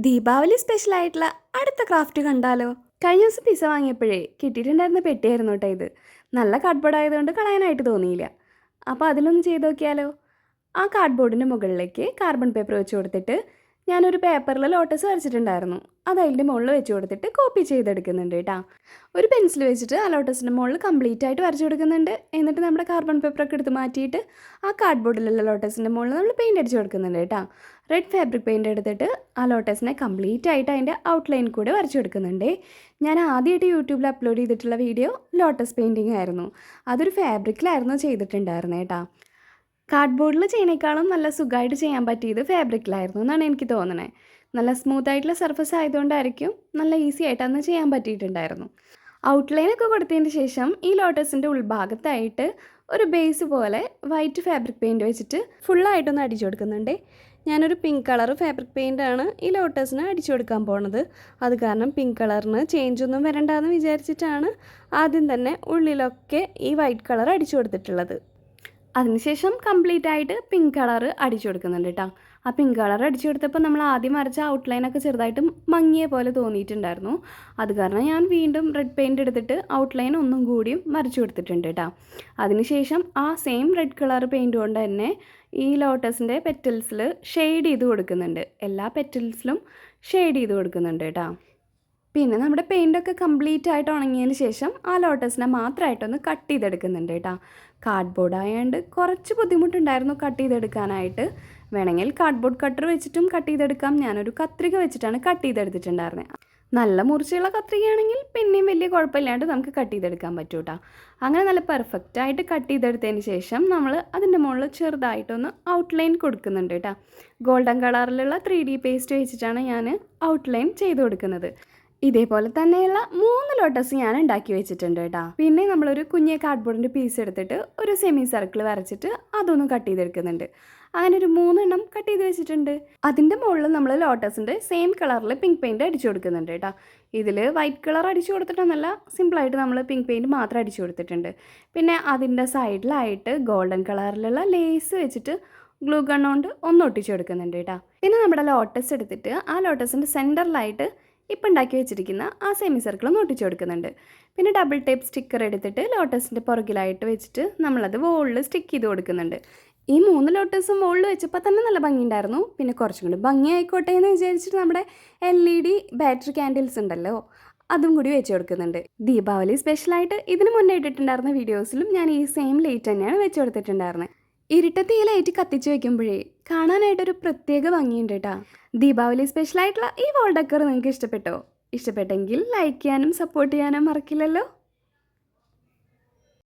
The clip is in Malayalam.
ദീപാവലി സ്പെഷ്യലായിട്ടുള്ള അടുത്ത ക്രാഫ്റ്റ് കണ്ടാലോ? കഴിഞ്ഞ ദിവസം പിസ്സ വാങ്ങിയപ്പോഴേ കിട്ടിയിട്ടുണ്ടായിരുന്ന പെട്ടിയായിരുന്നു കേട്ടോ ഇത്. നല്ല കാർഡ്ബോർഡ് ആയതുകൊണ്ട് കളയാനായിട്ട് തോന്നിയില്ല. അപ്പോൾ അതിലൊന്ന് ചെയ്ത് നോക്കിയാലോ? ആ കാർഡ്ബോർഡിൻ്റെ മുകളിലേക്ക് കാർബൺ പേപ്പർ വെച്ച് കൊടുത്തിട്ട് ഞാനൊരു പേപ്പറിൽ ലോട്ടസ് വരച്ചിട്ടുണ്ടായിരുന്നു. അത് അതിൻ്റെ മുകളിൽ വെച്ച് കൊടുത്തിട്ട് കോപ്പി ചെയ്തെടുക്കുന്നുണ്ട് കേട്ടോ. ഒരു പെൻസിൽ വെച്ചിട്ട് ആ ലോട്ടസിൻ്റെ മുകളിൽ കംപ്ലീറ്റ് ആയിട്ട് വരച്ചു കൊടുക്കുന്നുണ്ട്. എന്നിട്ട് നമ്മുടെ കാർബൺ പേപ്പറൊക്കെ എടുത്ത് മാറ്റിയിട്ട് ആ കാർഡ്ബോർഡിലുള്ള ലോട്ടസിൻ്റെ മുകളിൽ നമ്മൾ പെയിൻറ്റ് അടിച്ച് കൊടുക്കുന്നുണ്ട് കേട്ടോ. റെഡ് ഫാബ്രിക് പെയിൻറ്റ് എടുത്തിട്ട് ആ ലോട്ടസിനെ കംപ്ലീറ്റ് ആയിട്ട് അതിൻ്റെ ഔട്ട്ലൈൻ കൂടെ വരച്ചു കൊടുക്കുന്നുണ്ട്. ഞാൻ ആദ്യമായിട്ട് യൂട്യൂബിൽ അപ്ലോഡ് ചെയ്തിട്ടുള്ള വീഡിയോ ലോട്ടസ് പെയിൻറ്റിങ് ആയിരുന്നു. അതൊരു ഫാബ്രിക്കിലായിരുന്നു ചെയ്തിട്ടുണ്ടായിരുന്നത് കേട്ടോ. കാർഡ്ബോർഡിൽ ചെയ്യുന്നേക്കാളും നല്ല സുഖമായിട്ട് ചെയ്യാൻ പറ്റിയത് ഫാബ്രിക്കിലായിരുന്നു എന്നാണ് എനിക്ക് തോന്നണേ. നല്ല സ്മൂത്ത് ആയിട്ടുള്ള സർഫസ് ആയതുകൊണ്ടായിരിക്കും നല്ല ഈസി ആയിട്ട് അന്ന് ചെയ്യാൻ പറ്റിയിട്ടുണ്ടായിരുന്നു. ഔട്ട്ലൈനൊക്കെ കൊടുത്തതിന് ശേഷം ഈ ലോട്ടസിൻ്റെ ഉൾഭാഗത്തായിട്ട് ഒരു ബേസ് പോലെ വൈറ്റ് ഫാബ്രിക് പെയിൻറ്റ് വെച്ചിട്ട് ഫുള്ളായിട്ടൊന്ന് അടിച്ചു കൊടുക്കുന്നുണ്ട്. ഞാനൊരു പിങ്ക് കളർ ഫാബ്രിക് പെയിൻ്റാണ് ഈ ലോട്ടസിന് അടിച്ചു കൊടുക്കാൻ പോണത്. അത് കാരണം പിങ്ക് കളറിന് ചേഞ്ച് ഒന്നും വരണ്ടെന്ന് വിചാരിച്ചിട്ടാണ് ആദ്യം തന്നെ ഉള്ളിലൊക്കെ ഈ വൈറ്റ് കളർ അടിച്ചു കൊടുത്തിട്ടുള്ളത്. അതിനുശേഷം കംപ്ലീറ്റ് ആയിട്ട് പിങ്ക് കളർ അടിച്ചു കൊടുക്കുന്നുണ്ട് കേട്ടോ. ആ പിങ്ക് കളർ അടിച്ചു കൊടുത്തപ്പോൾ നമ്മൾ ആദ്യം വരച്ച ഔട്ട്ലൈനൊക്കെ ചെറുതായിട്ട് മങ്ങിയ പോലെ തോന്നിയിട്ടുണ്ടായിരുന്നു. അത് കാരണം ഞാൻ വീണ്ടും റെഡ് പെയിൻറ്റ് എടുത്തിട്ട് ഔട്ട്ലൈൻ ഒന്നും കൂടിയും വരച്ചു കൊടുത്തിട്ടുണ്ട് കേട്ടോ. അതിനുശേഷം ആ സെയിം റെഡ് കളർ പെയിൻറ്റ് കൊണ്ട് തന്നെ ഈ ലോട്ടസിൻ്റെ പെറ്റൽസിൽ ഷെയ്ഡ് ചെയ്ത് കൊടുക്കുന്നുണ്ട്. എല്ലാ പെറ്റൽസിലും ഷെയ്ഡ് ചെയ്ത് കൊടുക്കുന്നുണ്ട് കേട്ടോ. പിന്നെ നമ്മുടെ പെയിൻ്റൊക്കെ കംപ്ലീറ്റ് ആയിട്ട് ഉണങ്ങിയതിന് ശേഷം ആ ലോട്ടസിനെ മാത്രമായിട്ടൊന്ന് കട്ട് ചെയ്തെടുക്കുന്നുണ്ട് കേട്ടോ. കാർഡ്ബോർഡ് ആയതുകൊണ്ട് കുറച്ച് ബുദ്ധിമുട്ടുണ്ടായിരുന്നു കട്ട് ചെയ്തെടുക്കാനായിട്ട്. വേണമെങ്കിൽ കാർഡ്ബോർഡ് കട്ടർ വെച്ചിട്ടും കട്ട് ചെയ്തെടുക്കാം. ഞാനൊരു കത്രിക വെച്ചിട്ടാണ് കട്ട് ചെയ്തെടുത്തിട്ടുണ്ടായിരുന്നത്. നല്ല മുറിച്ചുള്ള കത്രികയാണെങ്കിൽ പിന്നെയും വലിയ കുഴപ്പമില്ലാണ്ട് നമുക്ക് കട്ട് ചെയ്തെടുക്കാൻ പറ്റും കേട്ടോ. അങ്ങനെ നല്ല പെർഫെക്റ്റായിട്ട് കട്ട് ചെയ്തെടുത്തതിന് ശേഷം നമ്മൾ അതിൻ്റെ മുകളിൽ ചെറുതായിട്ടൊന്ന് ഔട്ട്ലൈൻ കൊടുക്കുന്നുണ്ട് കേട്ടോ. ഗോൾഡൻ കളറിലുള്ള 3D പേസ്റ്റ് വെച്ചിട്ടാണ് ഞാൻ ഔട്ട്ലൈൻ ചെയ്ത് കൊടുക്കുന്നത്. ഇതേപോലെ തന്നെയുള്ള 3 ലോട്ടസ് ഞാൻ ഉണ്ടാക്കി വെച്ചിട്ടുണ്ട് കേട്ടോ. പിന്നെ നമ്മളൊരു കുഞ്ഞെ കാർഡ്ബോർഡിൻ്റെ പീസ് എടുത്തിട്ട് ഒരു സെമി സർക്കിൾ വരച്ചിട്ട് അതൊന്ന് കട്ട് ചെയ്തെടുക്കുന്നുണ്ട്. അങ്ങനെ ഒരു 3 എണ്ണം കട്ട് ചെയ്ത് വെച്ചിട്ടുണ്ട്. അതിൻ്റെ മുകളിൽ നമ്മൾ ലോട്ടസിൻ്റെ സെയിം കളറിൽ പിങ്ക് പെയിൻറ്റ് അടിച്ചു കൊടുക്കുന്നുണ്ട് കേട്ടോ. ഇതിൽ വൈറ്റ് കളർ അടിച്ചു കൊടുത്തിട്ടൊന്നല്ല, സിമ്പിളായിട്ട് നമ്മൾ പിങ്ക് പെയിൻറ്റ് മാത്രം അടിച്ചു കൊടുത്തിട്ടുണ്ട്. പിന്നെ അതിൻ്റെ സൈഡിലായിട്ട് ഗോൾഡൻ കളറിലുള്ള ലേസ് വെച്ചിട്ട് ഗ്ലൂ ഗൺ കൊണ്ട് ഒന്ന് ഒട്ടിച്ചു കൊടുക്കുന്നുണ്ട് കേട്ടോ. പിന്നെ നമ്മുടെ ലോട്ടസ് എടുത്തിട്ട് ആ ലോട്ടസിൻ്റെ സെൻറ്ററിലായിട്ട് ഇപ്പം ഉണ്ടാക്കി വെച്ചിരിക്കുന്ന ആ സെമി സർക്കിൾ ഒന്ന് ഒട്ടിച്ചു കൊടുക്കുന്നുണ്ട്. പിന്നെ ഡബിൾ ടേപ്പ് സ്റ്റിക്കർ എടുത്തിട്ട് ലോട്ടസിൻ്റെ പുറകിലായിട്ട് വെച്ചിട്ട് നമ്മളത് വോളിൽ സ്റ്റിക്ക് ചെയ്ത് കൊടുക്കുന്നുണ്ട്. ഈ 3 ലോട്ടസും വോളിൽ വെച്ചപ്പോൾ തന്നെ നല്ല ഭംഗിയുണ്ടായിരുന്നു. പിന്നെ കുറച്ചും കൂടി ഭംഗി ആയിക്കോട്ടെ എന്ന് വിചാരിച്ചിട്ട് നമ്മുടെ LED ബാറ്ററി ക്യാൻഡിൽസ് ഉണ്ടല്ലോ, അതും കൂടി വെച്ച് കൊടുക്കുന്നുണ്ട്. ദീപാവലി സ്പെഷ്യലായിട്ട് ഇതിന് മുന്നേ ഇട്ടിട്ടുണ്ടായിരുന്ന വീഡിയോസിലും ഞാൻ ഈ സെയിം ലൈറ്റ് തന്നെയാണ് വെച്ച് കൊടുത്തിട്ടുണ്ടായിരുന്നത്. ഇരുട്ടത്ത് ഈ ലൈറ്റ് കത്തിച്ച് വയ്ക്കുമ്പോഴേ കാണാനായിട്ടൊരു പ്രത്യേക ഭംഗിയുണ്ട് കേട്ടോ. ദീപാവലി സ്പെഷ്യലായിട്ടുള്ള ഈ വാൾ ഡെക്കർ നിങ്ങൾക്ക് ഇഷ്ടപ്പെട്ടോ? ഇഷ്ടപ്പെട്ടെങ്കിൽ ലൈക്ക് ചെയ്യാനും സപ്പോർട്ട് ചെയ്യാനും മറക്കില്ലല്ലോ.